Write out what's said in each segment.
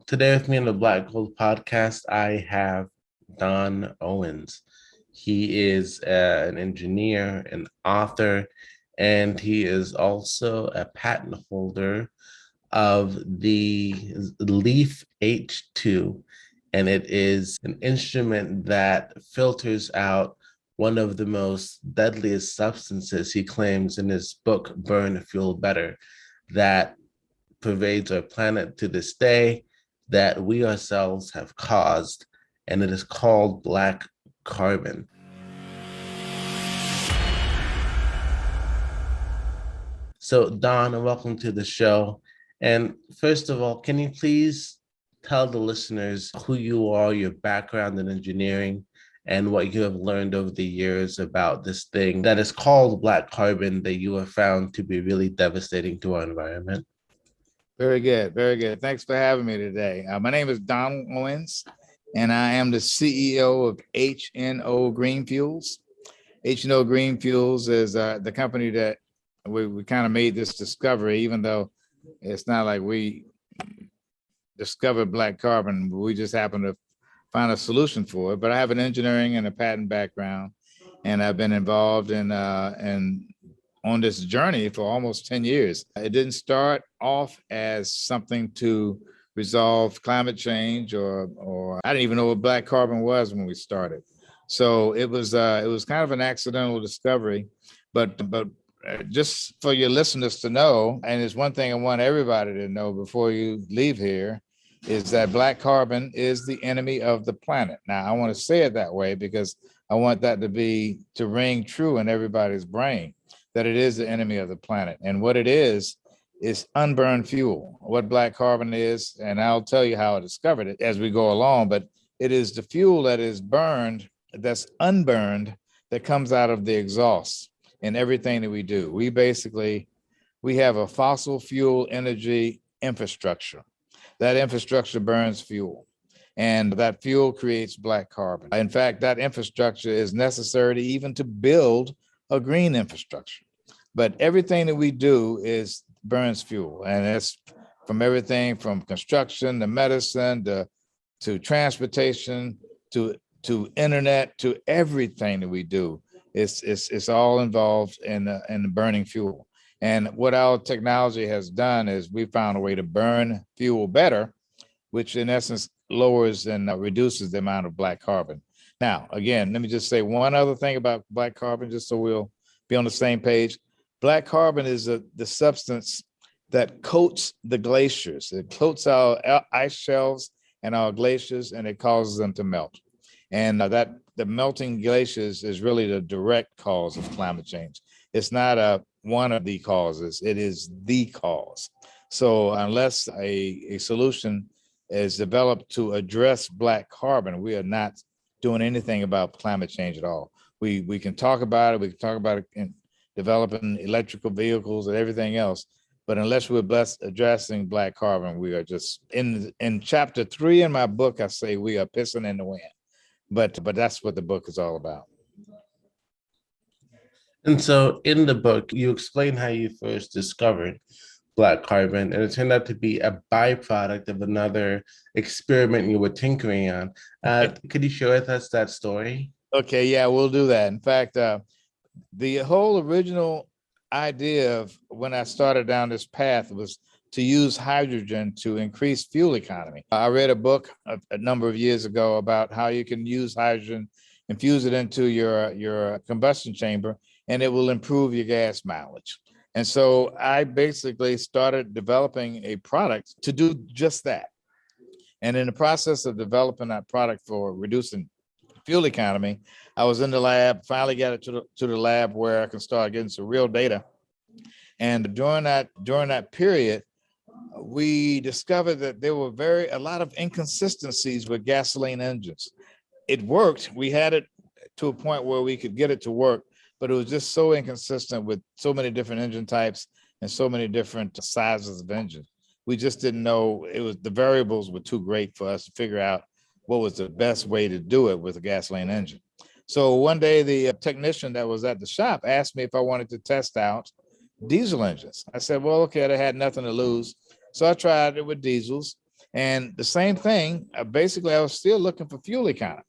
Today with me on the Black Gold podcast, I have Don Owens. He is an engineer, an author, and he is also a patent holder of the Leaf H2. And it is an instrument that filters out one of the most deadliest substances he claims in his book, Burn Fuel Better, that pervades our planet to this day, that we ourselves have caused, and it is called black carbon. So, Don, welcome to the show. And first of all, can you please tell the listeners who you are, your background in engineering, and what you have learned over the years about this thing that is called black carbon that you have found to be really devastating to our environment? Very good. Very good. Thanks for having me today. My name is Donald Owens, and I am the CEO of HNO Green Fuels. HNO Green Fuels is the company that we kind of made this discovery, even though it's not like we discovered black carbon. We just happened to find a solution for it. But I have an engineering and a patent background, and I've been involved in on this journey for almost 10 years. It didn't start off as something to resolve climate change or I didn't even know what black carbon was when we started. So it was kind of an accidental discovery, but just for your listeners to know, and it's one thing I want everybody to know before you leave here, is that black carbon is the enemy of the planet. Now, I want to say it that way because I want that to ring true in everybody's brain, that it is the enemy of the planet. And what it is unburned fuel. What black carbon is, and I'll tell you how I discovered it as we go along, but it is the fuel that is burned, that's unburned, that comes out of the exhaust in everything that we do. We have a fossil fuel energy infrastructure. That infrastructure burns fuel, and that fuel creates black carbon. In fact, that infrastructure is necessary even to build a green infrastructure. But everything that we do burns fuel, and it's from everything from construction to medicine to transportation to internet to everything that we do. It's all involved in the burning fuel. And what our technology has done is we found a way to burn fuel better, which in essence lowers and reduces the amount of black carbon. Now, again, let me just say one other thing about black carbon, just so we'll be on the same page. Black carbon is the substance that coats the glaciers. It coats our ice shelves and our glaciers, and it causes them to melt. And the melting glaciers is really the direct cause of climate change. It's not one of the causes, it is the cause. So unless a solution is developed to address black carbon, we are not doing anything about climate change at all. We can talk about it. We can talk about it in developing electrical vehicles and everything else. But unless we're addressing black carbon, we are just in chapter 3 in my book, I say we are pissing in the wind. But that's what the book is all about. And so in the book, you explain how you first discovered black carbon, and it turned out to be a byproduct of another experiment you were tinkering on. Could you share with us that story? Okay, yeah, we'll do that. In fact, the whole original idea of when I started down this path was to use hydrogen to increase fuel economy. I read a book a number of years ago about how you can use hydrogen, infuse it into your combustion chamber, and it will improve your gas mileage. And so I basically started developing a product to do just that. And in the process of developing that product for reducing fuel economy, I was in the lab, finally got it to the lab where I can start getting some real data. And during that period, we discovered that there were a lot of inconsistencies with gasoline engines. It worked. We had it to a point where we could get it to work, but it was just so inconsistent with so many different engine types and so many different sizes of engines. We just didn't know, the variables were too great for us to figure out what was the best way to do it with a gasoline engine. So one day the technician that was at the shop asked me if I wanted to test out diesel engines. I said, well, okay, I had nothing to lose. So I tried it with diesels, And the same thing, basically, I was still looking for fuel economy.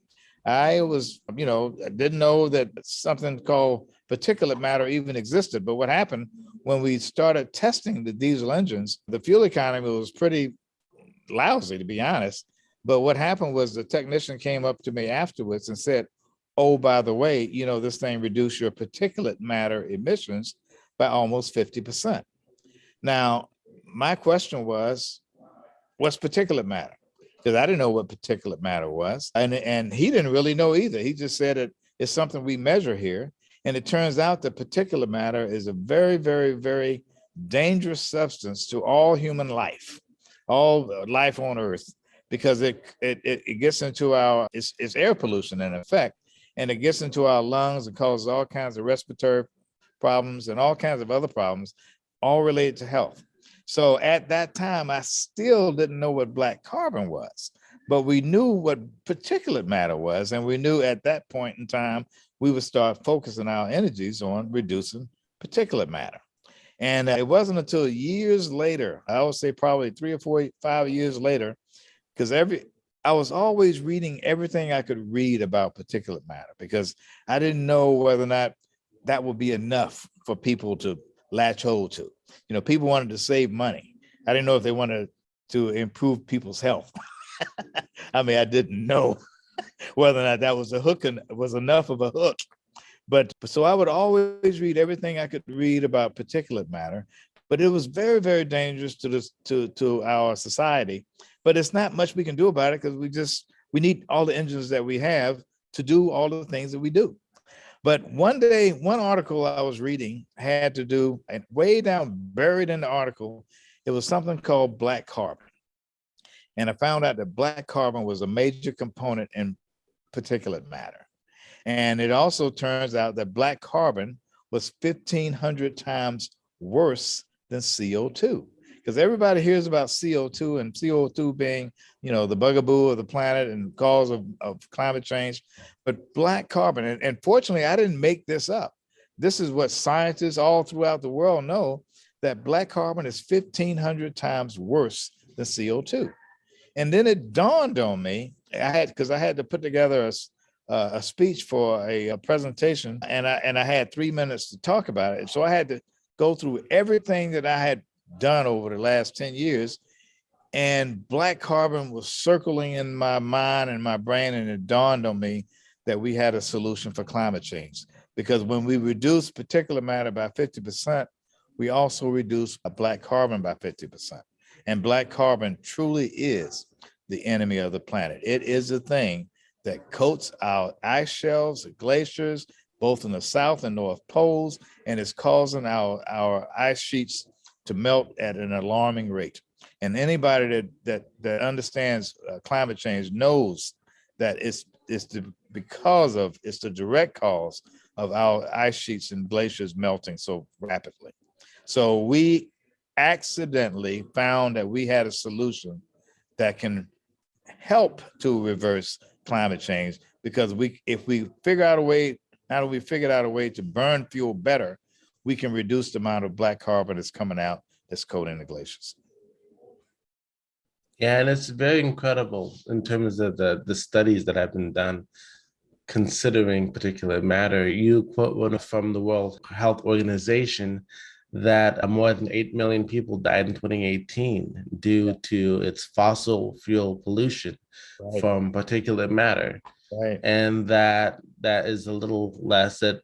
I was, I didn't know that something called particulate matter even existed. But what happened when we started testing the diesel engines, the fuel economy was pretty lousy, to be honest. But what happened was the technician came up to me afterwards and said, oh, by the way, this thing reduced your particulate matter emissions by almost 50%. Now, my question was, what's particulate matter? Because I didn't know what particulate matter was. And he didn't really know either. He just said it's something we measure here. And it turns out that particulate matter is a very, very, very dangerous substance to all human life, all life on Earth, because it gets into it's air pollution in effect, and it gets into our lungs and causes all kinds of respiratory problems and all kinds of other problems, all related to health. So at that time, I still didn't know what black carbon was, but we knew what particulate matter was. And we knew at that point in time, we would start focusing our energies on reducing particulate matter. And it wasn't until years later, I would say probably 3 or 4, 5 years later, because I was always reading everything I could read about particulate matter, because I didn't know whether or not that would be enough for people to latch hold to. People wanted to save money. I didn't know if they wanted to improve people's health. I mean, I didn't know whether or not that was was enough of a hook. But so I would always read everything I could read about particulate matter, but it was very, very dangerous to our society. But it's not much we can do about it, because we need all the engines that we have to do all the things that we do. But one day, one article I was reading had to do, and way down, buried in the article, it was something called black carbon. And I found out that black carbon was a major component in particulate matter. And it also turns out that black carbon was 1,500 times worse than CO2. Because everybody hears about CO2, and CO2 being, the bugaboo of the planet and cause of climate change. But black carbon, and fortunately, I didn't make this up. This is what scientists all throughout the world know, that black carbon is 1,500 times worse than CO2. And then it dawned on me, because I had to put together a speech for a presentation, and I had 3 minutes to talk about it. So I had to go through everything that I had done over the last 10 years, and black carbon was circling in my mind and my brain, and it dawned on me that we had a solution for climate change. Because when we reduce particulate matter by 50%, we also reduce black carbon by 50%. And black carbon truly is the enemy of the planet. It is the thing that coats our ice shelves, glaciers, both in the South and North Poles, and is causing our ice sheets to melt at an alarming rate. And anybody that understands climate change knows that it's the direct cause of our ice sheets and glaciers melting so rapidly. So we accidentally found that we had a solution that can help to reverse climate change, because if we figure out a way, now that we figured out a way to burn fuel better, we can reduce the amount of black carbon that's coming out that's coating the glaciers. Yeah, and it's very incredible in terms of the studies that have been done considering particulate matter. You quote one from the World Health Organization that more than 8 million people died in 2018 due to its fossil fuel pollution from particulate matter. Right. And that is a little less, that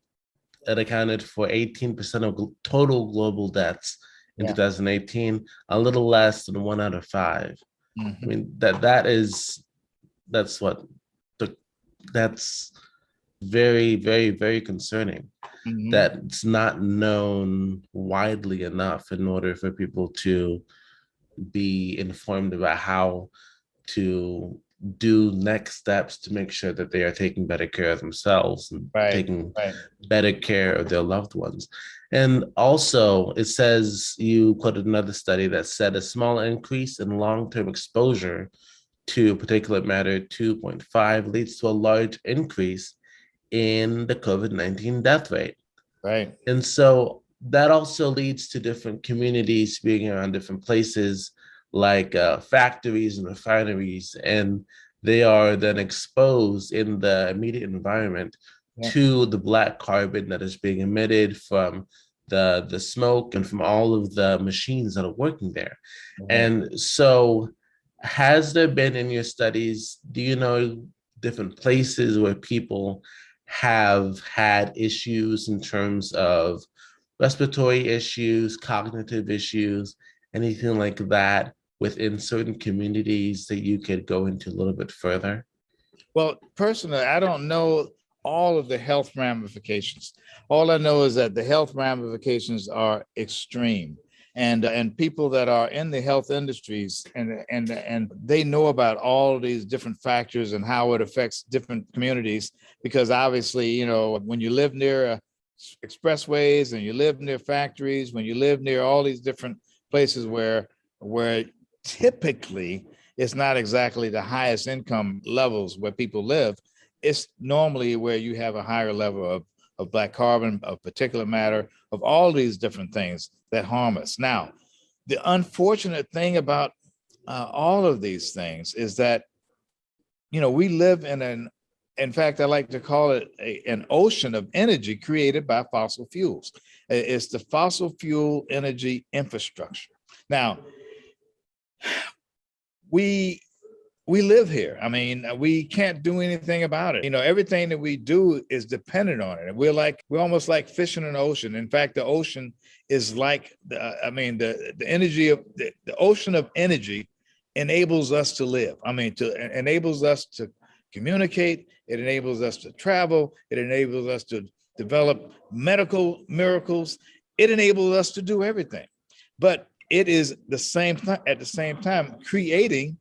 it accounted for 18% of total global deaths in 2018, a little less than 1 out of 5. Mm-hmm. I mean, that's very, very, very concerning. Mm-hmm. That it's not known widely enough in order for people to be informed about how to do next steps to make sure that they are taking better care of themselves and taking better care of their loved ones. And also, it says, you quoted another study that said a small increase in long-term exposure to particulate matter 2.5 leads to a large increase in the COVID-19 death rate. Right. And so that also leads to different communities being around different places, like factories and refineries, and they are then exposed in the immediate environment Yeah. to the black carbon that is being emitted from the smoke and from all of the machines that are working there. Mhm. And so, has there been in your studies, do you know different places where people have had issues in terms of respiratory issues, cognitive issues, anything like that within certain communities that you could go into a little bit further? Well, personally, I don't know all of the health ramifications. All I know is that the health ramifications are extreme. And people that are in the health industries and they know about all these different factors and how it affects different communities, because obviously, when you live near expressways and you live near factories, when you live near all these different places where typically it's not exactly the highest income levels where people live, it's normally where you have a higher level of black carbon, of particulate matter, of all these different things that harm us. Now, the unfortunate thing about all of these things is that, we live in fact, I like to call it an ocean of energy created by fossil fuels. It's the fossil fuel energy infrastructure. Now, we we live here. I mean, we can't do anything about it. Everything that we do is dependent on it. And we're almost like fish in an ocean. In fact, the ocean is like, the energy of the ocean of energy enables us to live. Enables us to communicate. It enables us to travel. It enables us to develop medical miracles. It enables us to do everything. But it is at the same time creating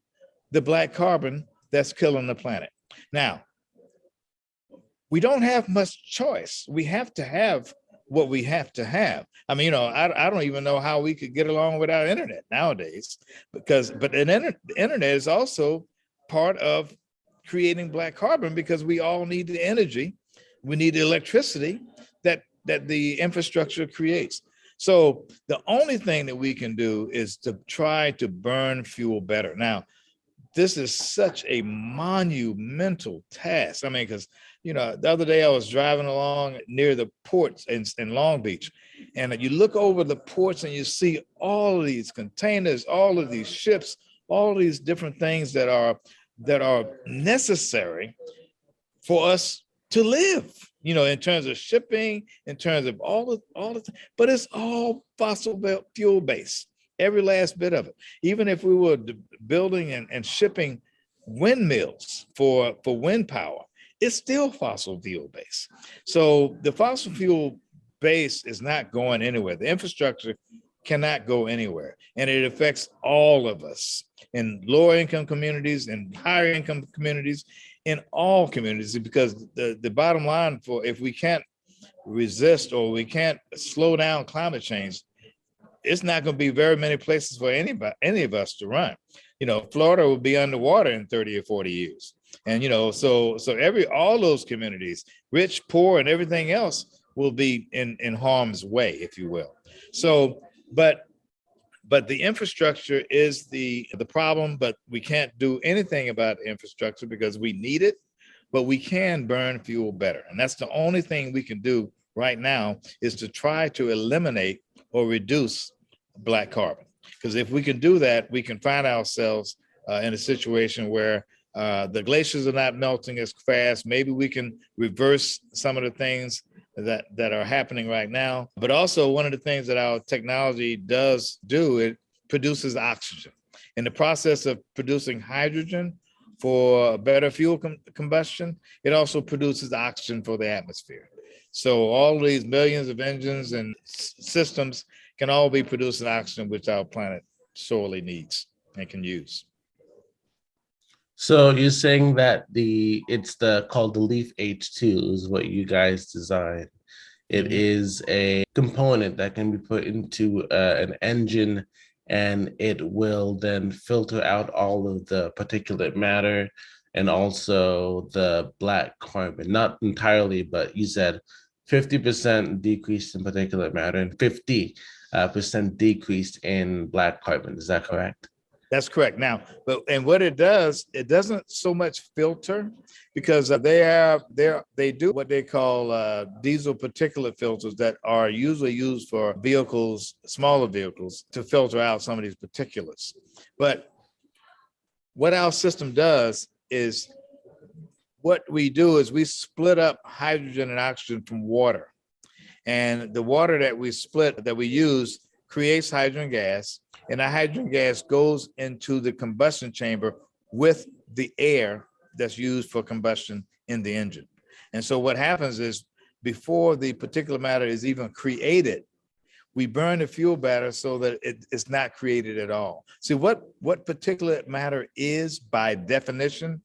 the black carbon that's killing the planet. Now, we don't have much choice. We have to have what we have to have. I don't even know how we could get along without internet nowadays, but the internet is also part of creating black carbon, because we all need the energy, we need the electricity that the infrastructure creates. So the only thing that we can do is to try to burn fuel better. Now, this is such a monumental task. Because, the other day I was driving along near the ports in Long Beach, and you look over the ports and you see all of these containers, all of these ships, all these different things that are necessary for us to live, in terms of shipping, in terms of but it's all fossil fuel based, every last bit of it. Even if we were building and shipping windmills for wind power, it's still fossil fuel based. So the fossil fuel base is not going anywhere. The infrastructure cannot go anywhere. And it affects all of us in lower income communities and higher income communities, in all communities, because the bottom line, for if we can't resist or we can't slow down climate change, it's not going to be very many places for any of us to run. Florida will be underwater in 30 or 40 years. And so all those communities, rich, poor, and everything else, will be in harm's way, if you will. So, but the infrastructure is the problem, but we can't do anything about infrastructure because we need it, but we can burn fuel better. And that's the only thing we can do right now, is to try to eliminate or reduce black carbon. Because if we can do that, we can find ourselves in a situation where the glaciers are not melting as fast. Maybe we can reverse some of the things that are happening right now. But also, one of the things that our technology does do, it produces oxygen. In the process of producing hydrogen for better fuel combustion, it also produces oxygen for the atmosphere. So all these millions of engines and systems can all be producing oxygen, which our planet sorely needs and can use. So you're saying that it's the called the Leaf H2 is what you guys designed. It Mhm. is a component that can be put into an engine, and it will then filter out all of the particulate matter and also the black carbon. Not entirely, but you said 50% decrease in particulate matter and 50% decrease in black carbon. Is that correct? That's correct. Now, and what it does, it doesn't so much filter because they do what they call diesel particulate filters that are usually used for vehicles, smaller vehicles, to filter out some of these particulates. But what our system does is what we do is we split up hydrogen and oxygen from water. And the water that we split, that we use, creates hydrogen gas, and the hydrogen gas goes into the combustion chamber with the air that's used for combustion in the engine. And so what happens is before the particulate matter is even created, we burn the fuel better so that it's not created at all. See, what particulate matter is by definition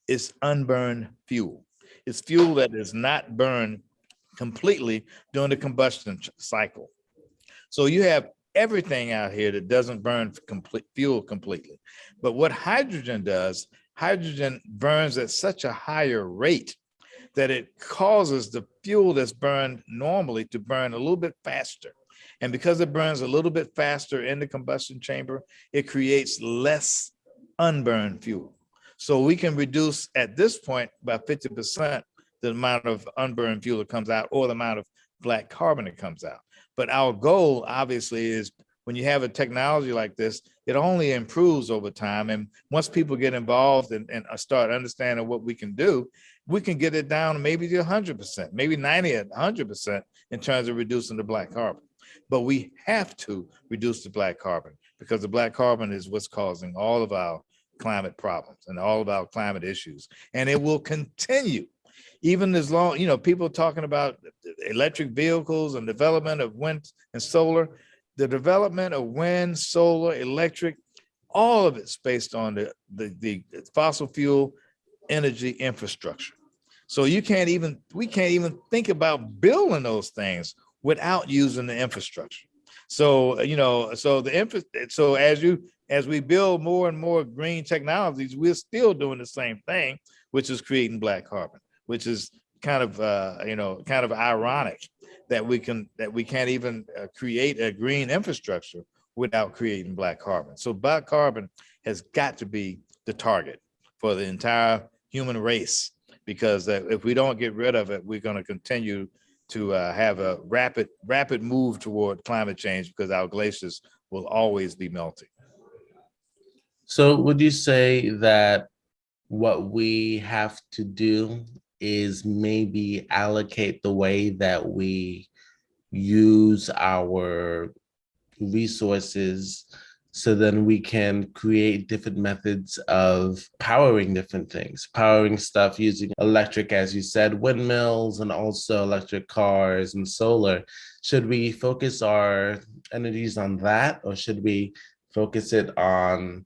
is unburned fuel. It's fuel that is not burned completely during the combustion cycle. So you have everything out here that doesn't burn fuel completely. But what hydrogen does, hydrogen burns at such a higher rate that it causes the fuel that's burned normally to burn a little bit faster. And because it burns a little bit faster in the combustion chamber, it creates less unburned fuel. So we can reduce at this point by 50% the amount of unburned fuel that comes out or the amount of black carbon that comes out. But our goal obviously is when you have a technology like this, it only improves over time. And once people get involved and start understanding what we can do, we can get it down maybe to 100%, maybe 90 or 100% in terms of reducing the black carbon. But we have to reduce the black carbon because the black carbon is what's causing all of our climate problems and all of our climate issues. And it will continue. Even as long, people talking about electric vehicles and development of wind and solar, the development of wind, solar, electric, all of it's based on the fossil fuel energy infrastructure. So we can't even think about building those things without using the infrastructure. So, as we build more and more green technologies, we're still doing the same thing, which is creating black carbon, which is kind of ironic that we can't even create a green infrastructure without creating black carbon. So black carbon has got to be the target for the entire human race, because if we don't get rid of it, we're going to continue to have a rapid move toward climate change because our glaciers will always be melting. So would you say that what we have to do is maybe allocate the way that we use our resources so then we can create different methods of powering different things, powering stuff using electric, as you said, windmills, and also electric cars and solar? Should we focus our energies on that, or should we focus it on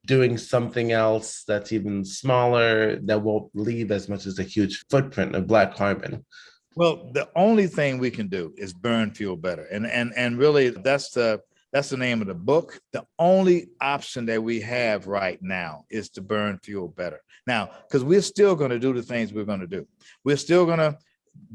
doing something else that's even smaller that won't leave as much as a huge footprint of black carbon? Well, the only thing we can do is burn fuel better. And really that's the name of the book. The only option that we have right now is to burn fuel better. Now, because we're still going to do the things we're going to do. We're still going to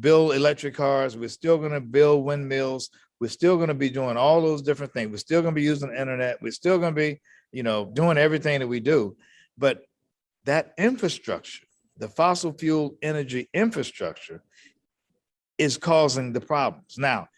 build electric cars. We're still going to build windmills. We're still going to be doing all those different things. We're still going to be using the internet. We're still going to be, doing everything that we do. But that infrastructure, the fossil fuel energy infrastructure, is causing the problems. Now,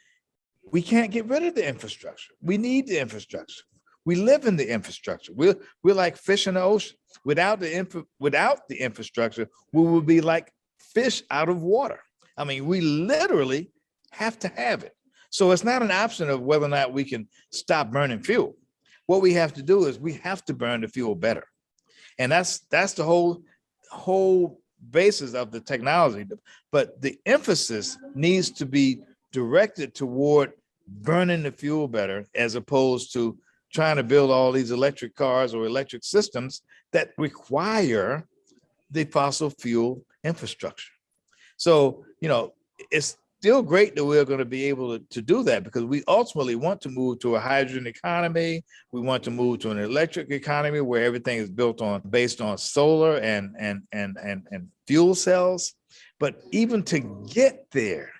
we can't get rid of the infrastructure. We need the infrastructure. We live in the infrastructure. We're like fish in the ocean. Without the infrastructure, we will be like fish out of water. I mean, we literally have to have it. So it's not an option of whether or not we can stop burning fuel. What we have to do is we have to burn the fuel better. And that's the whole basis of the technology. But the emphasis needs to be directed toward burning the fuel better, as opposed to trying to build all these electric cars or electric systems that require the fossil fuel infrastructure. So, it's still great that we're going to be able to do that, because we ultimately want to move to a hydrogen economy. We want to move to an electric economy where everything is based on solar and fuel cells. But even to get there,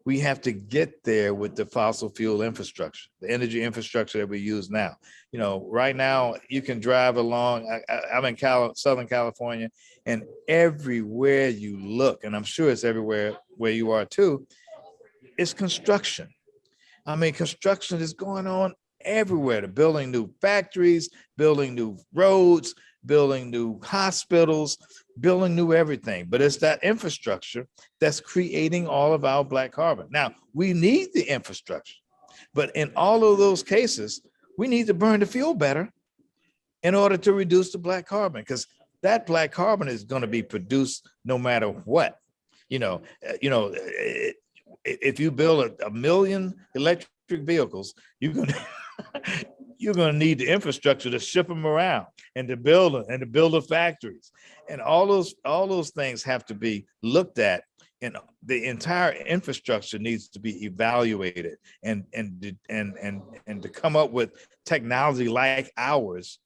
we have to get there with the fossil fuel infrastructure, the energy infrastructure that we use now. Right now you can drive along. I'm in Southern California, and everywhere you look, and I'm sure it's everywhere where you are too, it's construction. I mean, construction is going on everywhere. They're building new factories, building new roads, building new hospitals, building new everything. But it's that infrastructure that's creating all of our black carbon. Now, we need the infrastructure, but in all of those cases, we need to burn the fuel better in order to reduce the black carbon, because that black carbon is going to be produced no matter what. If you build a million electric vehicles, you're going to you're going to need the infrastructure to ship them around and to build them and to build the factories, and all those things have to be looked at, and the entire infrastructure needs to be evaluated and to come up with technology like ours.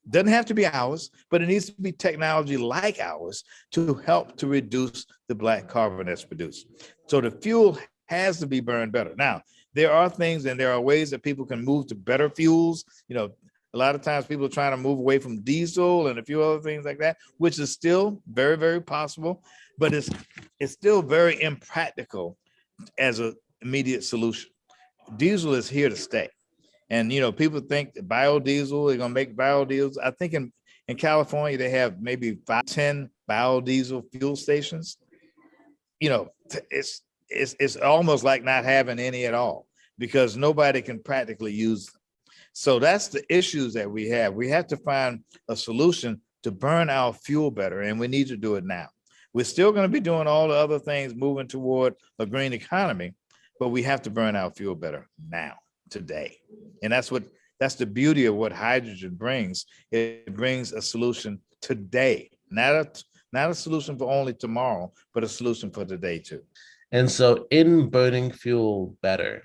Doesn't have to be ours, but it needs to be technology like ours to help to reduce the black carbon that's produced. So the fuel has to be burned better. Now, there are things and there are ways that people can move to better fuels. A lot of times people are trying to move away from diesel and a few other things like that, which is still very, very possible, but it's still very impractical as an immediate solution. Diesel is here to stay. And, people think that biodiesel, they're going to make biodiesel. I think in California, they have maybe 10 biodiesel fuel stations. It's almost like not having any at all, because nobody can practically use them. So that's the issues that we have. We have to find a solution to burn our fuel better, and we need to do it now. We're still going to be doing all the other things, moving toward a green economy, but we have to burn our fuel better now, today. And that's the beauty of what hydrogen brings. It brings a solution today, not a solution for only tomorrow, but a solution for today too. And so in burning fuel better,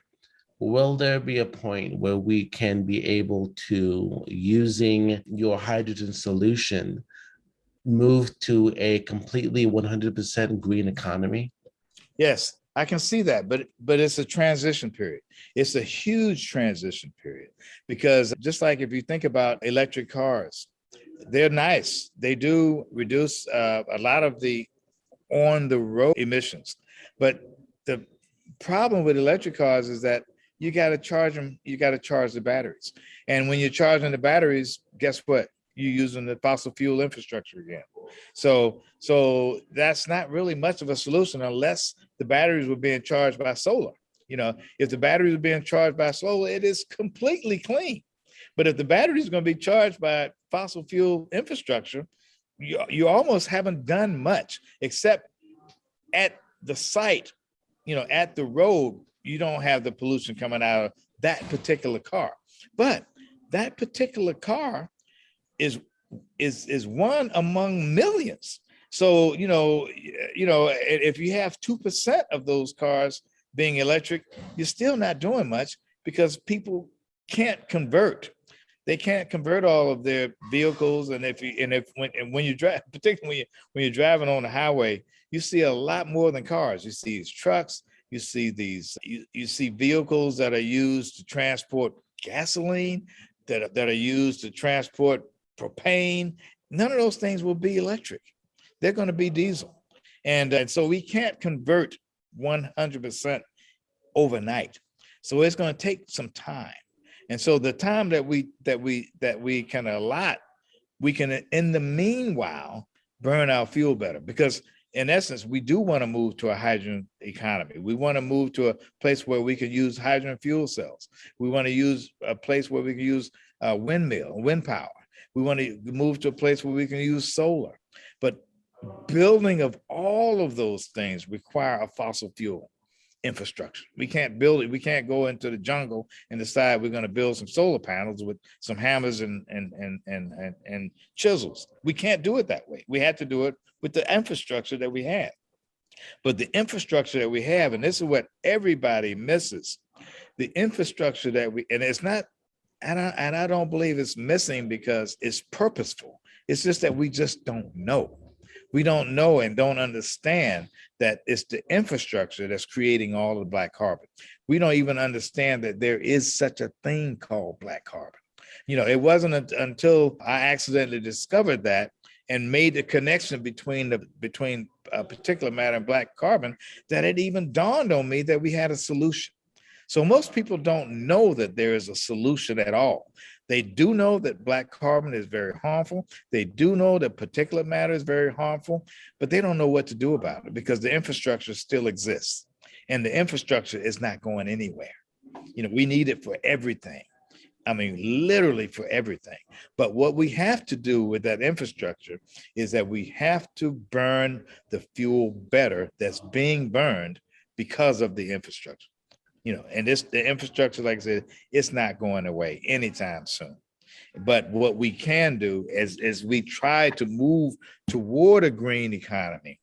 will there be a point where we can be able to, using your hydrogen solution, move to a completely 100% green economy? Yes, I can see that, but it's a transition period. It's a huge transition period, because just like if you think about electric cars, they're nice. They do reduce a lot of the on the road emissions, but the problem with electric cars is that you got to charge them. You got to charge the batteries, and when you're charging the batteries, guess what? You're using the fossil fuel infrastructure again. So that's not really much of a solution unless the batteries were being charged by solar. If the batteries are being charged by solar, it is completely clean. But if the batteries are going to be charged by fossil fuel infrastructure, you almost haven't done much, except at the site, at the road, you don't have the pollution coming out of that particular car. But that particular car is one among millions. So, if you have 2% of those cars being electric, you're still not doing much, because people can't convert. They can't convert all of their vehicles. And when you drive, particularly when you're driving on the highway, you see a lot more than cars. You see these trucks, you see vehicles that are used to transport gasoline, that are used to transport propane. None of those things will be electric. They're going to be diesel. And so we can't convert 100% overnight. So it's going to take some time. And so the time that we can allot, we can, in the meanwhile, burn our fuel better, because in essence, we do want to move to a hydrogen economy. We want to move to a place where we can use hydrogen fuel cells. We want to use a place where we can use wind power. We want to move to a place where we can use solar. But building of all of those things require a fossil fuel infrastructure. We can't build it. We can't go into the jungle and decide we're going to build some solar panels with some hammers and chisels. We can't do it that way. We have to do it with the infrastructure that we have. But the infrastructure that we have, and this is what everybody misses, the infrastructure that and it's not, and I don't believe it's missing because it's purposeful. It's just that we just don't know. We don't know and don't understand that it's the infrastructure that's creating all of the black carbon. We don't even understand that there is such a thing called black carbon. It wasn't until I accidentally discovered that and made the connection between particular matter and black carbon that it even dawned on me that we had a solution. So most people don't know that there is a solution at all. They do know that black carbon is very harmful. They do know that particulate matter is very harmful, but they don't know what to do about it because the infrastructure still exists and the infrastructure is not going anywhere. We need it for everything. I mean, literally for everything. But what we have to do with that infrastructure is that we have to burn the fuel better that's being burned because of the infrastructure. And the infrastructure, like I said, it's not going away anytime soon. But what we can do as we try to move toward a green economy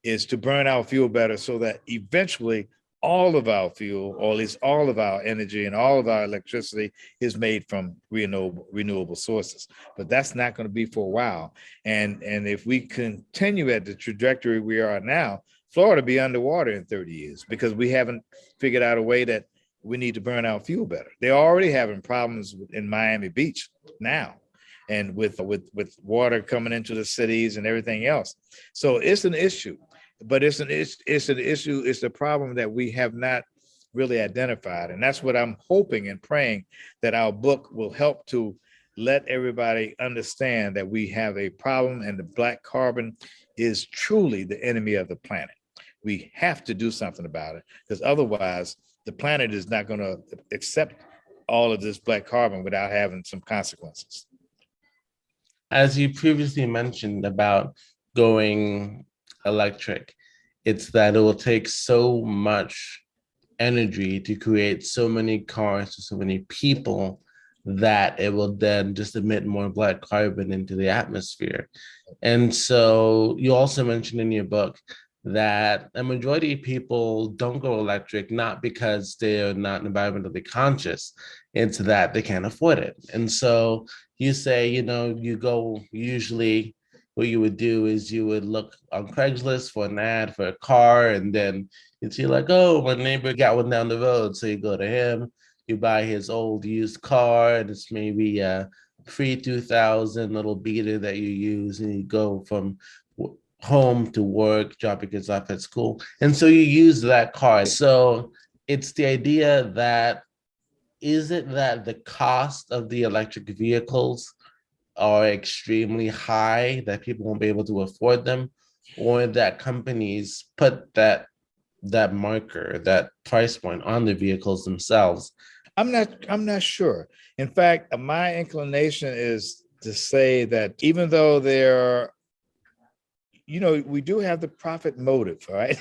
is to burn our fuel better so that eventually all of our fuel, or at least all of our energy and all of our electricity is made from renewable sources. But that's not going to be for a while. And if we continue at the trajectory we are now, Florida will be underwater in 30 years because we haven't figured out a way that we need to burn our fuel better. They're already having problems in Miami Beach now, and with water coming into the cities and everything else. So it's an issue. But it's an issue. It's a problem that we have not really identified. And that's what I'm hoping and praying that our book will help to let everybody understand that we have a problem and the black carbon is truly the enemy of the planet. We have to do something about it because otherwise the planet is not going to accept all of this black carbon without having some consequences. As you previously mentioned about going electric, it's that it will take so much energy to create so many cars to so many people that it will then just emit more black carbon into the atmosphere. And so you also mentioned in your book that a majority of people don't go electric, not because they're not environmentally conscious, it's that they can't afford it. And so you say, you go usually what you would do is you would look on Craigslist for an ad for a car, and then you'd see like, oh, my neighbor got one down the road. So you go to him, you buy his old used car, and it's maybe a pre-2000 little beater that you use, and you go from home to work, drop your kids off at school. And so you use that car. So it's the idea that, is it that the cost of the electric vehicles are extremely high that people won't be able to afford them, or that companies put that marker, that price point on the vehicles themselves? I'm not sure. In fact, my inclination is to say that even though we do have the profit motive, right?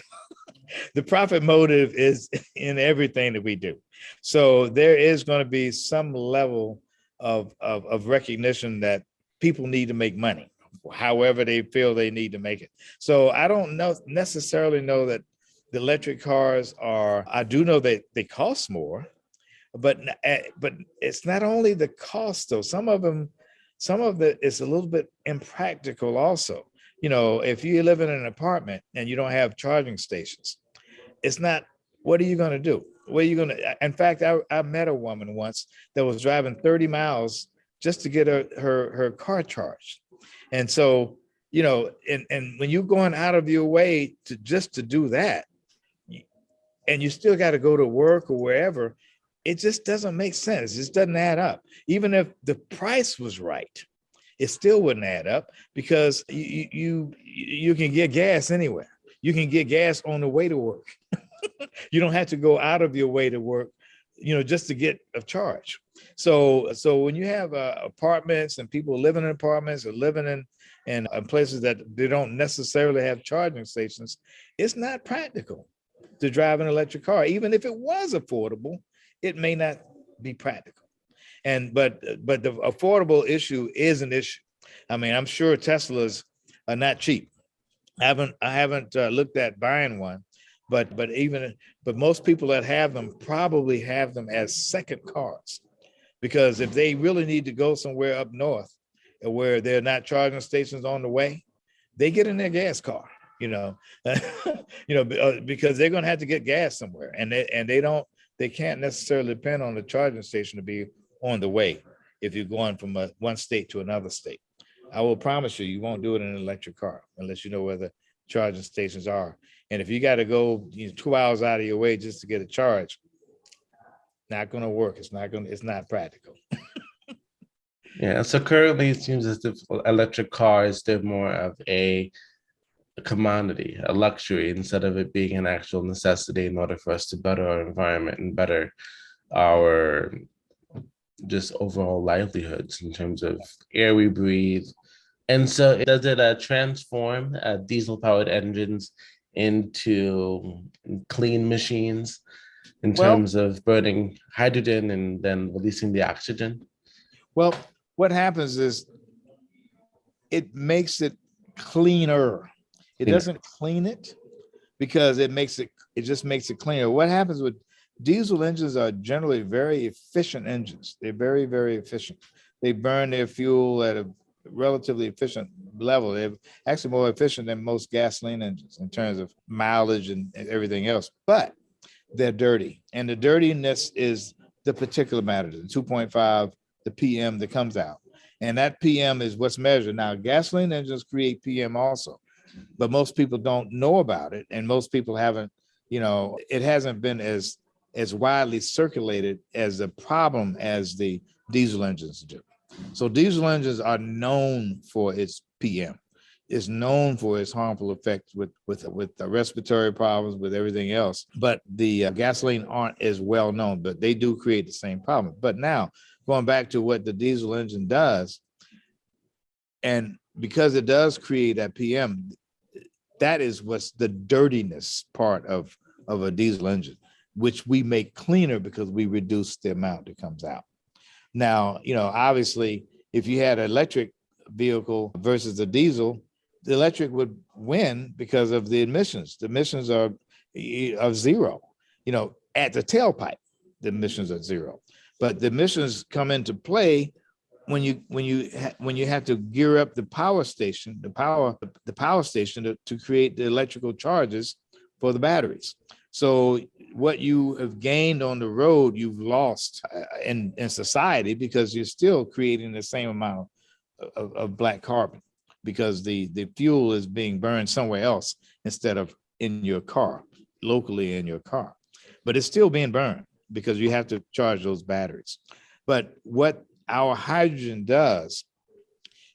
The profit motive is in everything that we do. So there is going to be some level of recognition that people need to make money, however they feel they need to make it. So I don't necessarily know that the electric cars I do know that they cost more, but it's not only the cost though. Some of it is a little bit impractical also. If you live in an apartment and you don't have charging stations, it's not, what are you going to do? In fact, I met a woman once that was driving 30 miles just to get her car charged. And so, and when you're going out of your way to do that, and you still got to go to work or wherever, it just doesn't make sense. It just doesn't add up. Even if the price was right, it still wouldn't add up because you can get gas anywhere. You can get gas on the way to work. You don't have to go out of your way to work, just to get a charge. So when you have apartments and people living in apartments or living in places that they don't necessarily have charging stations, it's not practical to drive an electric car. Even if it was affordable, it may not be practical. But the affordable issue is an issue. I mean, I'm sure Teslas are not cheap. I haven't looked at buying one, but most people that have them probably have them as second cars, because if they really need to go somewhere up north where there are not charging stations on the way, they get in their gas car, because they're going to have to get gas somewhere, and they can't necessarily depend on the charging station to be on the way if you're going from one state to another state. I will promise you, you won't do it in an electric car unless you know where the charging stations are. And if you got to go 2 hours out of your way just to get a charge, not going to work. It's not practical. Yeah, so currently it seems as if electric cars, they're more of a commodity, a luxury, instead of it being an actual necessity in order for us to better our environment and better our just overall livelihoods in terms of air we breathe. And so does it transform diesel powered engines into clean machines in Well, terms of burning hydrogen and then releasing the oxygen? well, what happens is it makes it cleaner. It Cleaner. doesn't clean it because it just makes it cleaner. What happens with diesel engines are generally very efficient engines. They're very, very efficient. They burn their fuel at a relatively efficient level. They're actually more efficient than most gasoline engines in terms of mileage and everything else, but they're dirty. And the dirtiness is the particulate matter, the 2.5, the PM that comes out. And that PM is what's measured. Now, gasoline engines create PM also, but most people don't know about it. And most people haven't, it hasn't been as widely circulated as a problem as the diesel engines do. So diesel engines are known for its PM. It's known for its harmful effects with the respiratory problems, with everything else. But the gasoline aren't as well known, but they do create the same problem. But now, going back to what the diesel engine does, and because it does create that PM, that is what's the dirtiness part of a diesel engine, which we make cleaner because we reduce the amount that comes out. Now, obviously, if you had an electric vehicle versus a diesel, the electric would win because of the emissions. The emissions are zero. At the tailpipe, the emissions are zero. But the emissions come into play when you have to gear up the power station, to create the electrical charges for the batteries. So what you have gained on the road, you've lost in society, because you're still creating the same amount of black carbon, because the fuel is being burned somewhere else instead of in your car, locally in your car. But it's still being burned because you have to charge those batteries. But what our hydrogen does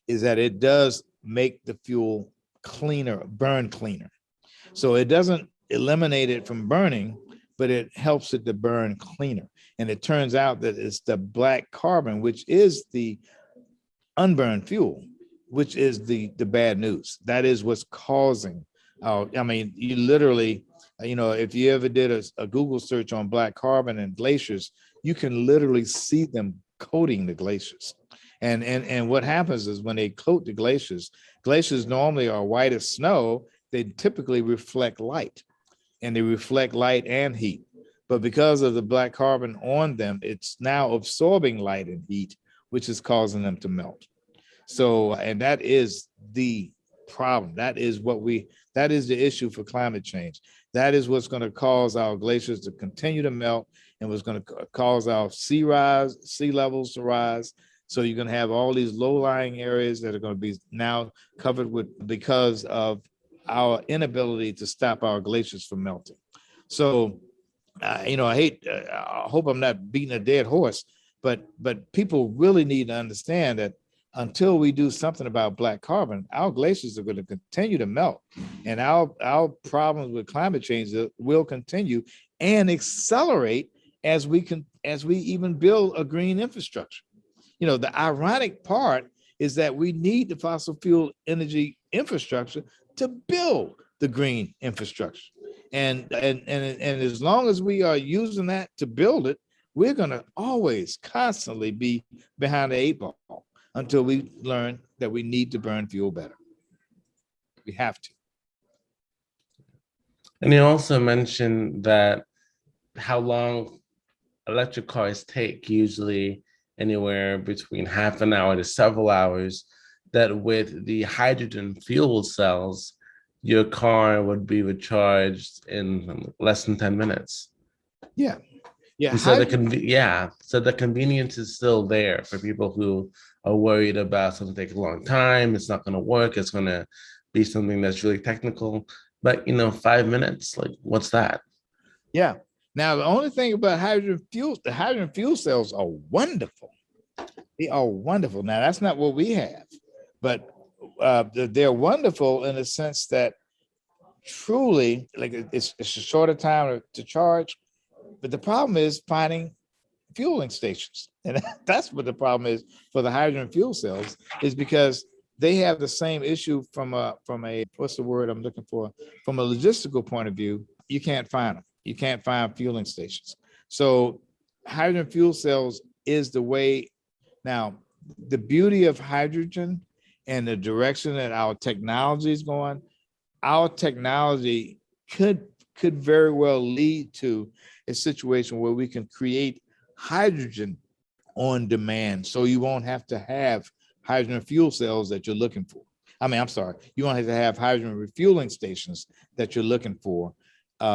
is that it does make the fuel cleaner, burn cleaner. So it doesn't eliminate it from burning, but it helps it to burn cleaner. And it turns out that it's the black carbon, which is the unburned fuel, which is the bad news. That is what's causing you literally, if you ever did a Google search on black carbon and glaciers, you can literally see them coating the glaciers. And what happens is when they coat the glaciers normally are white as snow. They typically reflect light, and they reflect light and heat. But because of the black carbon on them, it's now absorbing light and heat, which is causing them to melt. So, and that is the problem. That is the issue for climate change. That is what's going to cause our glaciers to continue to melt, and what's going to cause our sea levels to rise. So you're going to have all these low-lying areas that are going to be now covered with, because of our inability to stop our glaciers from melting. So, I hope I'm not beating a dead horse, but people really need to understand that until we do something about black carbon, our glaciers are going to continue to melt, and our problems with climate change will continue and accelerate as we even build a green infrastructure. The ironic part is that we need the fossil fuel energy infrastructure to build the green infrastructure. And as long as we are using that to build it, we're going to always constantly be behind the 8 ball until we learn that we need to burn fuel better. We have to. And you also mentioned that how long electric cars take, usually anywhere between half an hour to several hours that with the hydrogen fuel cells, your car would be recharged in less than 10 minutes. Yeah. Yeah. And so so the convenience is still there for people who are worried about something take a long time, it's not going to work, it's going to be something that's really technical. But 5 minutes, like what's that? Yeah. Now, the only thing about hydrogen fuels, the hydrogen fuel cells are wonderful. They are wonderful. Now, that's not what we have, but they're wonderful in the sense that truly, like it's a shorter time to charge. But the problem is finding fueling stations. And that's what the problem is for the hydrogen fuel cells, is because they have the same issue from a what's the word I'm looking for? From a logistical point of view, you can't find them. You can't find fueling stations. So hydrogen fuel cells is the way. Now, the beauty of hydrogen and the direction that our technology is going, our technology could very well lead to a situation where we can create hydrogen on demand, so you won't have to have hydrogen fuel cells that you're looking for. I mean, I'm sorry, you won't have to have hydrogen refueling stations that you're looking for,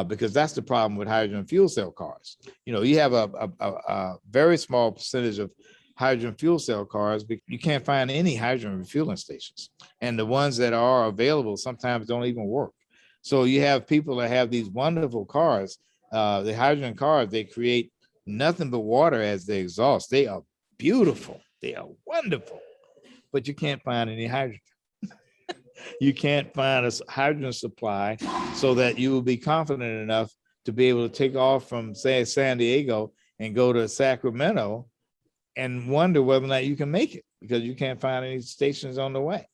because that's the problem with hydrogen fuel cell cars. You have a very small percentage of hydrogen fuel cell cars, but you can't find any hydrogen refueling stations. And the ones that are available sometimes don't even work. So you have people that have these wonderful cars, the hydrogen cars, they create nothing but water as the exhaust. They are beautiful. They are wonderful, but you can't find any hydrogen. You can't find a hydrogen supply so that you will be confident enough to be able to take off from, say, San Diego and go to Sacramento and wonder whether or not you can make it, because you can't find any stations on the way.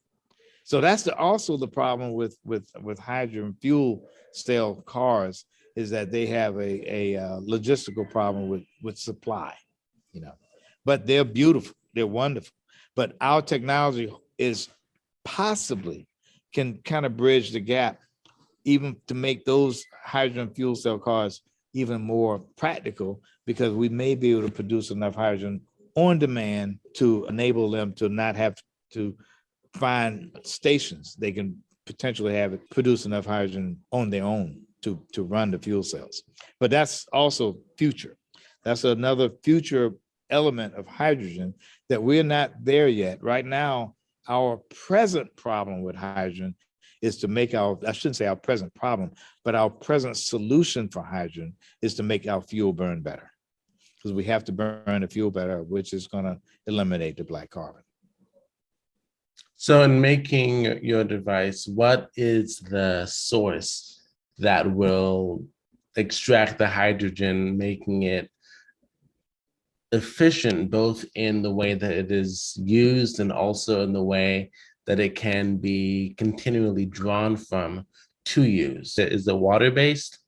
So that's also the problem with hydrogen fuel cell cars, is that they have a logistical problem with supply, but they're beautiful, they're wonderful. But our technology is possibly can kind of bridge the gap, even to make those hydrogen fuel cell cars even more practical, because we may be able to produce enough hydrogen on demand to enable them to not have to find stations. They can potentially have it produce enough hydrogen on their own to run the fuel cells. But that's also future. That's another future element of hydrogen that we're not there yet. Right now, our present problem with hydrogen is to make I shouldn't say our present problem, but our present solution for hydrogen is to make our fuel burn better, because we have to burn the fuel better, which is going to eliminate the black carbon. So in making your device, what is the source that will extract the hydrogen, making it efficient both in the way that it is used and also in the way that it can be continually drawn from to use? Is it water-based?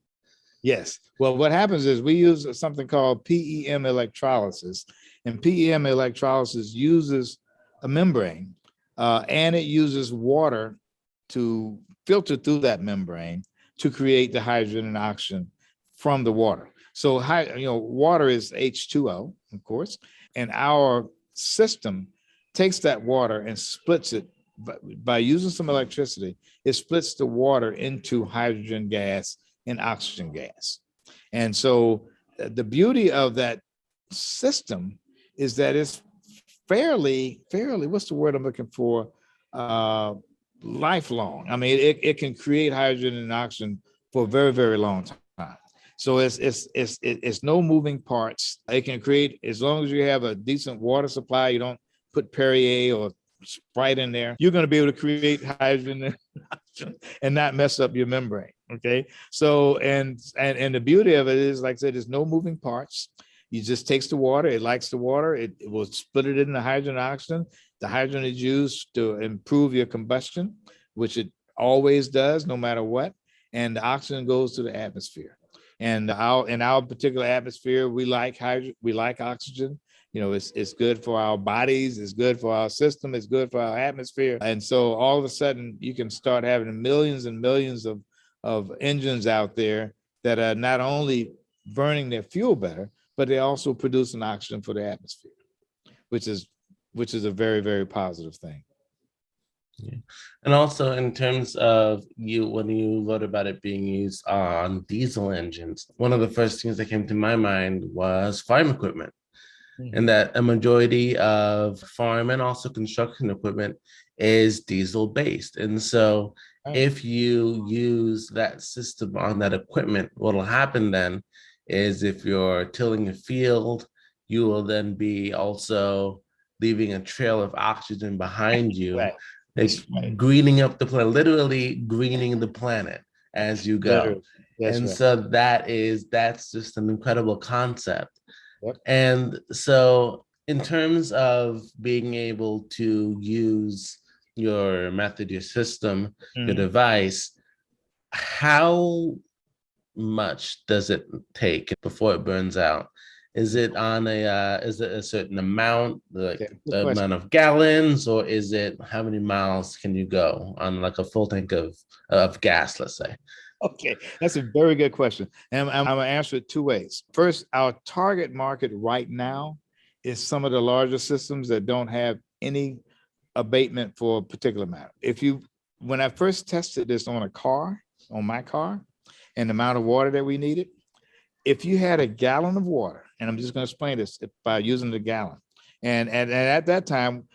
Yes. Well, what happens is we use something called PEM electrolysis, and PEM electrolysis uses a membrane, and it uses water to filter through that membrane to create the hydrogen and oxygen from the water. So, water is H2O, of course, and our system takes that water and splits it by using some electricity. It splits the water into hydrogen gas and oxygen gas. And so the beauty of that system is that it's fairly, what's the word I'm looking for? Lifelong. I mean, it can create hydrogen and oxygen for a very, very long time. So it's no moving parts. It can create, as long as you have a decent water supply, you don't put Perrier or Sprite in there, you're going to be able to create hydrogen and not mess up your membrane. Okay. So, and the beauty of it is, like I said, there's no moving parts. You just takes the water, it likes the water, it will split it into hydrogen and oxygen. The hydrogen is used to improve your combustion, which it always does, no matter what. And the oxygen goes to the atmosphere. And in our particular atmosphere, we like hydrogen, we like oxygen. It's good for our bodies, it's good for our system, it's good for our atmosphere. And so all of a sudden, you can start having millions and millions of engines out there that are not only burning their fuel better, but they also producing oxygen for the atmosphere, which is a very, very positive thing. Yeah. And also in terms of you, when you wrote about it being used on diesel engines, one of the first things that came to my mind was farm equipment, and Mhm. that a majority of farm and also construction equipment is diesel based. And so Right. if you use that system on that equipment, what will happen then is if you're tilling a field, you will then be also leaving a trail of oxygen behind you, Right. like That's right. greening up the planet, literally greening the planet as you go. Literally. That's And right. so that's just an incredible concept. Yep. And so, in terms of being able to use your method, your system, your Mhm. device, how much does it take before it burns out? Is it on a is it a certain amount, like Okay. Good the question. amount of gallons, or is it how many miles can you go on like a full tank of gas, let's say? Okay, that's a very good question. And I'm going to answer it two ways. First, our target market right now is some of the larger systems that don't have any abatement for a particular matter. When I first tested this on a car, on my car, and the amount of water that we needed, if you had a gallon of water, and I'm just going to explain this by using the gallon, and at that time,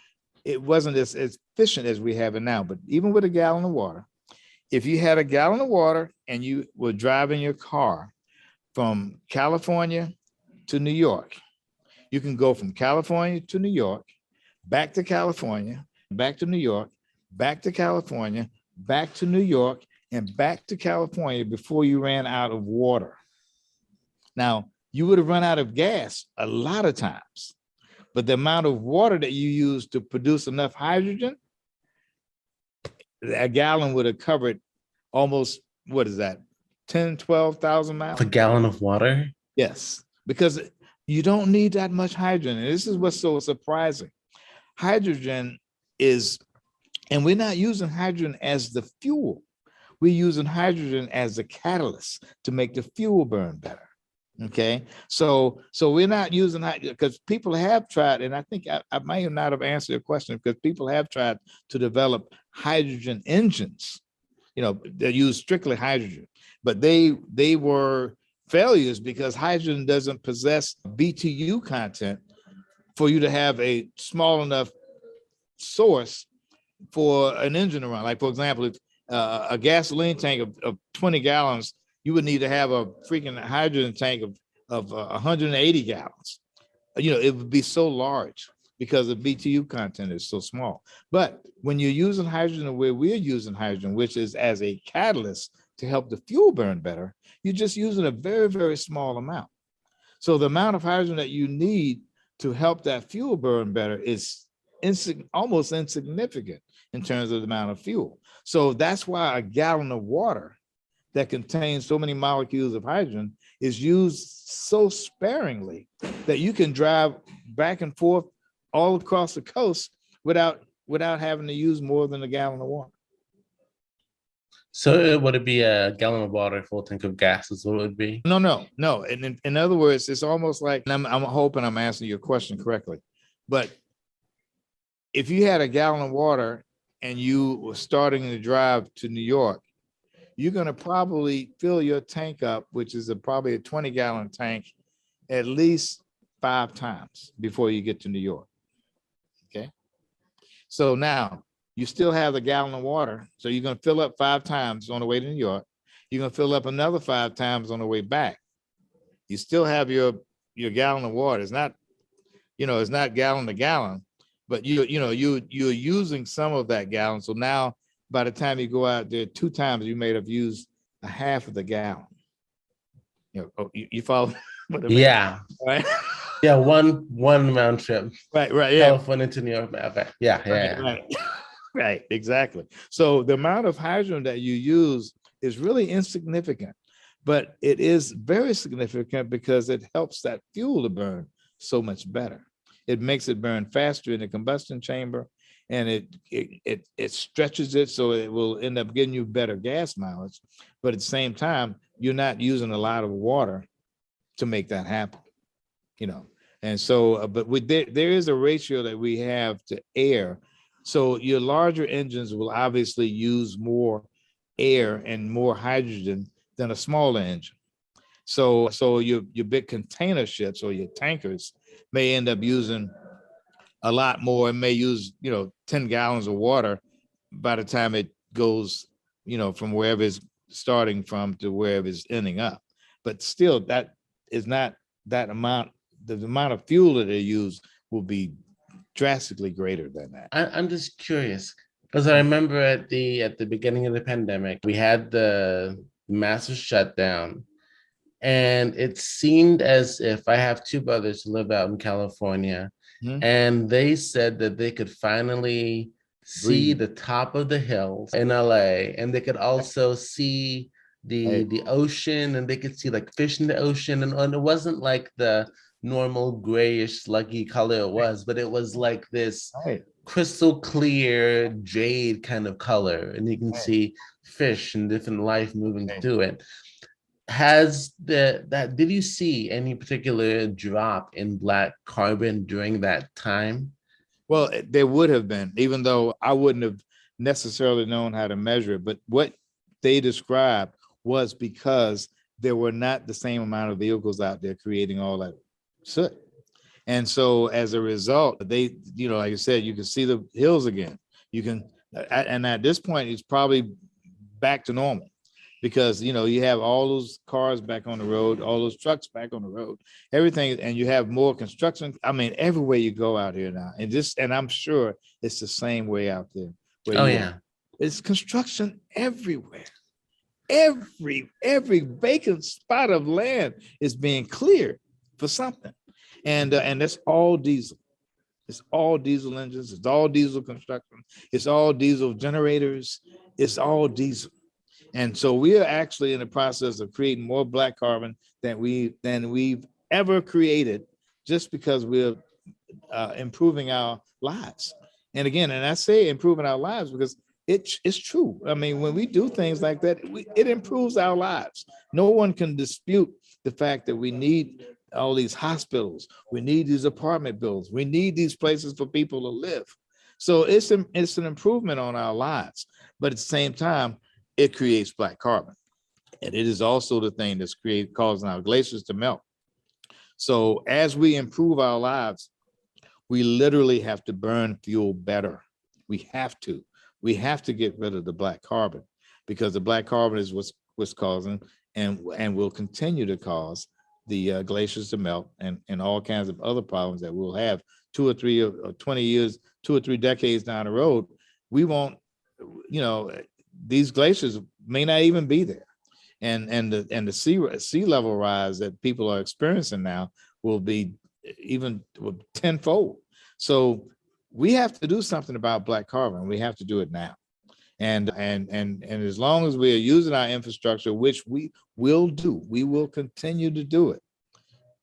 it wasn't as efficient as we have it now, but even with a gallon of water, if you had a gallon of water and you were driving your car from California to New York, you can go from California to New York, back to California, back to New York, back to California, back to New York, and back to California before you ran out of water. Now, you would have run out of gas a lot of times, but the amount of water that you use to produce enough hydrogen, a gallon would have covered almost, what is that, 10, 12,000 A miles? gallon of water? Yes, because you don't need that much hydrogen. And this is what's so surprising. Hydrogen is, and we're not using hydrogen as the fuel. We're using hydrogen as a catalyst to make the fuel burn better. Okay, so we're not using hydrogen because people have tried, and I think I might not have answered your question because people have tried to develop hydrogen engines, that use strictly hydrogen, but they were failures because hydrogen doesn't possess BTU content for you to have a small enough source for an engine to run. Like, for example, if a gasoline tank of 20 gallons, you would need to have a freaking hydrogen tank of 180 gallons. It would be so large because the BTU content is so small. But when you're using hydrogen the way we're using hydrogen, which is as a catalyst to help the fuel burn better, you're just using a very, very small amount. So the amount of hydrogen that you need to help that fuel burn better is almost insignificant in terms of the amount of fuel. So that's why a gallon of water that contains so many molecules of hydrogen is used so sparingly that you can drive back and forth all across the coast without having to use more than a gallon of water. So would it be a gallon of water, full tank of gas is what it would be? No, no, no. And in other words, it's almost like, and I'm hoping I'm answering your question correctly, but if you had a gallon of water and you were starting to drive to New York, you're going to probably fill your tank up, which is probably a 20-gallon tank, at least 5 times before you get to New York. Okay. So now you still have the gallon of water. So you're going to fill up 5 times on the way to New York. You're going to fill up another 5 times on the way back. You still have your gallon of water. It's not gallon to gallon, but you're using some of that gallon. So now by the time you go out there 2 times, you may have used a half of the gallon. You follow what I mean? Yeah. Right. Yeah, one round trip. Right, yeah. California to New York. Okay. Yeah, yeah, Right, yeah. right. Right, exactly. So the amount of hydrogen that you use is really insignificant, but it is very significant because it helps that fuel to burn so much better. It makes it burn faster in the combustion chamber, and it stretches it so it will end up getting you better gas mileage. But at the same time, you're not using a lot of water to make that happen. And so, but there is a ratio that we have to air So your larger engines will obviously use more air and more hydrogen than a smaller engine. So your big container ships or your tankers may end up using a lot more. It may use 10 gallons of water by the time it goes from wherever it's starting from to wherever it's ending up. But still, that is not that amount. The amount of fuel that they use will be drastically greater than that. I'm just curious because I remember at the beginning of the pandemic, we had the massive shutdown, and it seemed as if I have two brothers who live out in California, Mhm. and they said that they could finally see Breathe. the top of the hills in LA, and they could also see the Hey, the ocean, and they could see like fish in the ocean, and it wasn't like the normal grayish sluggy color it was, but it was like this hey, crystal clear jade kind of color, and you can hey, see fish and different life moving hey. through it. Has that did you see any particular drop in black carbon during that time? Well, there would have been, even though I wouldn't have necessarily known how to measure it. But what they described was because there were not the same amount of vehicles out there creating all that soot. And so as a result, they, like I said, you can see the hills again. You can, and at this point, it's probably back to normal because you have all those cars back on the road, all those trucks back on the road, everything, and you have more construction. I mean, everywhere you go out here now, and I'm sure it's the same way out there where Oh you are. yeah. It's construction everywhere. Every vacant spot of land is being cleared for something, and that's all diesel. It's all diesel engines. It's all diesel construction. It's all diesel generators. It's all diesel. And so we are actually in the process of creating more black carbon than we've ever created, just because we're improving our lives. And again, and I say improving our lives because it's true. I mean, when we do things like that, it improves our lives. No one can dispute the fact that we need all these hospitals, we need these apartment buildings, we need these places for people to live. So it's an improvement on our lives, but at the same time, it creates black carbon, and it is also the thing that's causing our glaciers to melt. So as we improve our lives, we literally have to burn fuel better. We have to. We have to get rid of the black carbon because the black carbon is what's causing and will continue to cause the glaciers to melt and all kinds of other problems that we'll have 2 or 3 or 20 years, 2 or 3 decades down the road. We won't, you know, these glaciers may not even be there. And the sea level rise that people are experiencing now will be even tenfold. So we have to do something about black carbon. We have to do it now. And as long as we are using our infrastructure, which we will do, we will continue to do it.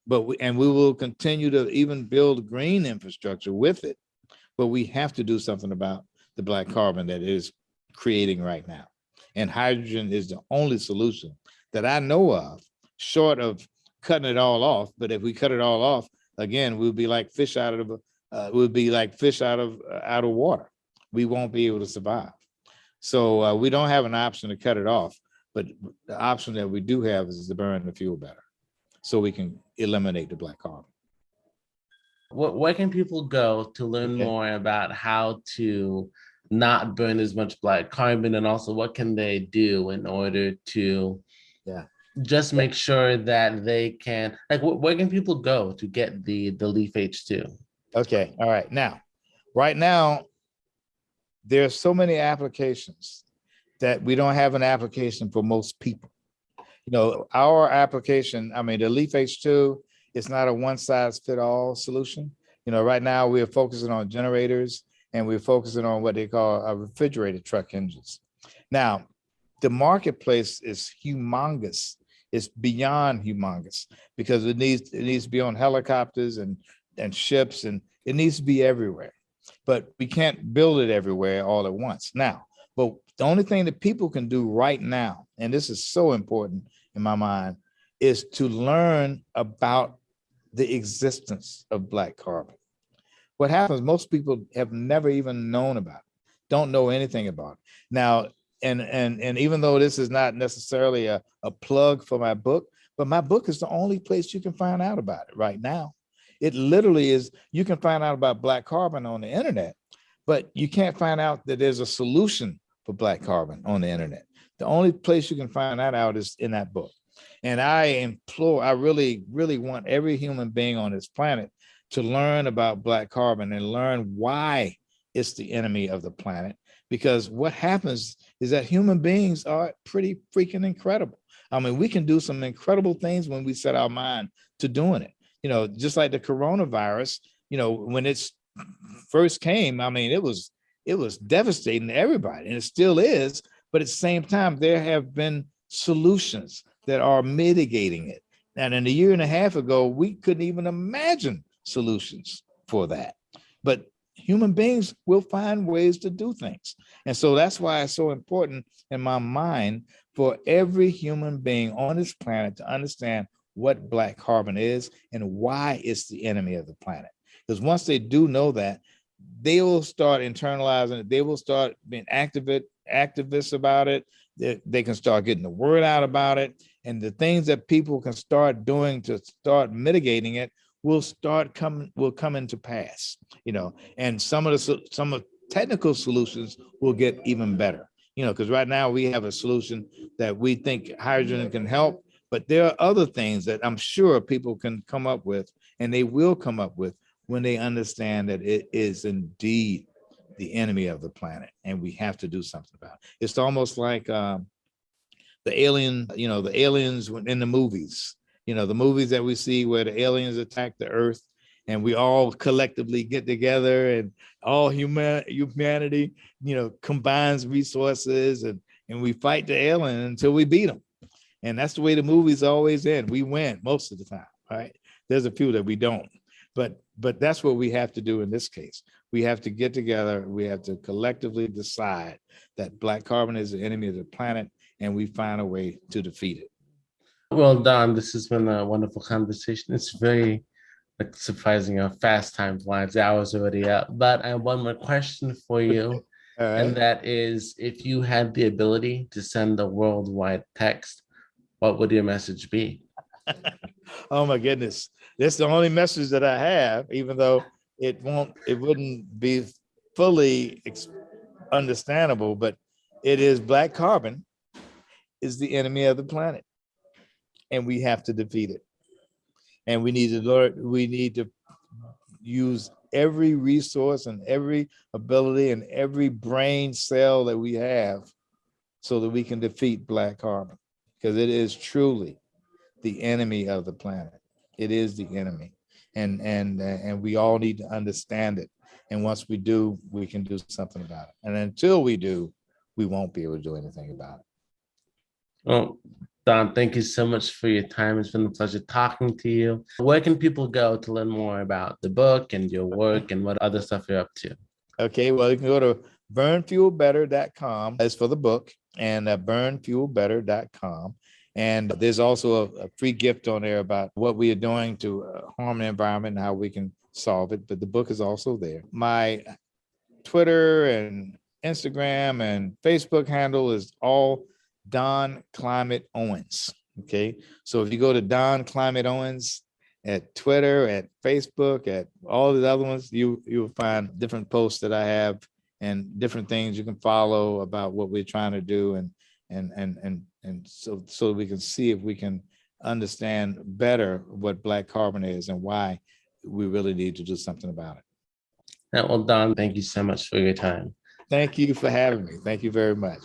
But we will continue to even build green infrastructure with it. But we have to do something about the black carbon that it is creating right now. And hydrogen is the only solution that I know of, short of cutting it all off. But if we cut it all off, again, we'll be like fish out of out of water. We won't be able to survive. So we don't have an option to cut it off, but the option that we do have is to burn the fuel better, so we can eliminate the black carbon. Where can people go to learn Okay. more about how to not burn as much black carbon, and also what can they do in order to Yeah. just make sure that they can, like, where can people go to get the Leaf H2? Okay. All right. Right now, there are so many applications that we don't have an application for most people. Our application, I mean, the Leaf H2 is not a one size fit all solution. Right now we're focusing on generators and we're focusing on what they call refrigerated truck engines. Now, the marketplace is humongous. It's beyond humongous because it needs to be on helicopters and ships, and it needs to be everywhere. But we can't build it everywhere all at once. Now, but the only thing that people can do right now, and this is so important in my mind, is to learn about the existence of black carbon. what happens, most people have never even known about it, don't know anything about it. Now, and even though this is not necessarily a plug for my book, but my book is the only place you can find out about it right now. It literally is, you can find out about black carbon on the internet, but you can't find out that there's a solution for black carbon on the internet. The only place you can find that out is in that book. And I really, really want every human being on this planet to learn about black carbon and learn why it's the enemy of the planet. Because what happens is that human beings are pretty freaking incredible. I mean, we can do some incredible things when we set our mind to doing it. You know, just like the coronavirus, you know, when it's first came, I mean, it was devastating to everybody, and it still is. But at the same time, there have been solutions that are mitigating it. And in a year and a half ago, we couldn't even imagine solutions for that. But human beings will find ways to do things. And so that's why it's so important in my mind for every human being on this planet to understand what black carbon is and why it's the enemy of the planet. Because once they do know that, they will start internalizing it. They will start being activists about it. They can start getting the word out about it. And the things that people can start doing to start mitigating it will come into pass, you know, and some of technical solutions will get even better, you know, because right now we have a solution that we think hydrogen can help, but there are other things that I'm sure people can come up with, and they will come up with when they understand that it is indeed the enemy of the planet, and we have to do something about it. It's almost like the aliens in the movies, you know, the movies that we see where the aliens attack the earth and we all collectively get together and all humanity, you know, combines resources and we fight the alien until we beat them. And that's the way the movies always end. We win most of the time, right? There's a few that we don't, but that's what we have to do in this case. We have to get together. We have to collectively decide that black carbon is the enemy of the planet, and we find a way to defeat it. Well, Don, this has been a wonderful conversation. It's very surprising how fast time flies. The hour's already up. But I have one more question for you. All right. And that is, if you had the ability to send a worldwide text, what would your message be? Oh my goodness. That's the only message that I have, even though it wouldn't be fully understandable, but it is black carbon is the enemy of the planet, and we have to defeat it. And we need to use every resource and every ability and every brain cell that we have so that we can defeat black carbon, because it is truly the enemy of the planet. It is the enemy, and we all need to understand it. And once we do, we can do something about it. And until we do, we won't be able to do anything about it. Well, Don, thank you so much for your time. It's been a pleasure talking to you. Where can people go to learn more about the book and your work and what other stuff you're up to? Okay, well, you can go to burnfuelbetter.com. That's for the book, and burnfuelbetter.com. And there's also a free gift on there about what we are doing to harm the environment and how we can solve it. But the book is also there. My Twitter and Instagram and Facebook handle is all Don Climate Owens. Okay, so if you go to Don Climate Owens at Twitter, at Facebook, at all the other ones, you'll find different posts that I have and different things you can follow about what we're trying to do, and so we can see if we can understand better what black carbon is and why we really need to do something about it. Well, Don, thank you so much for your time. Thank you for having me. Thank you very much.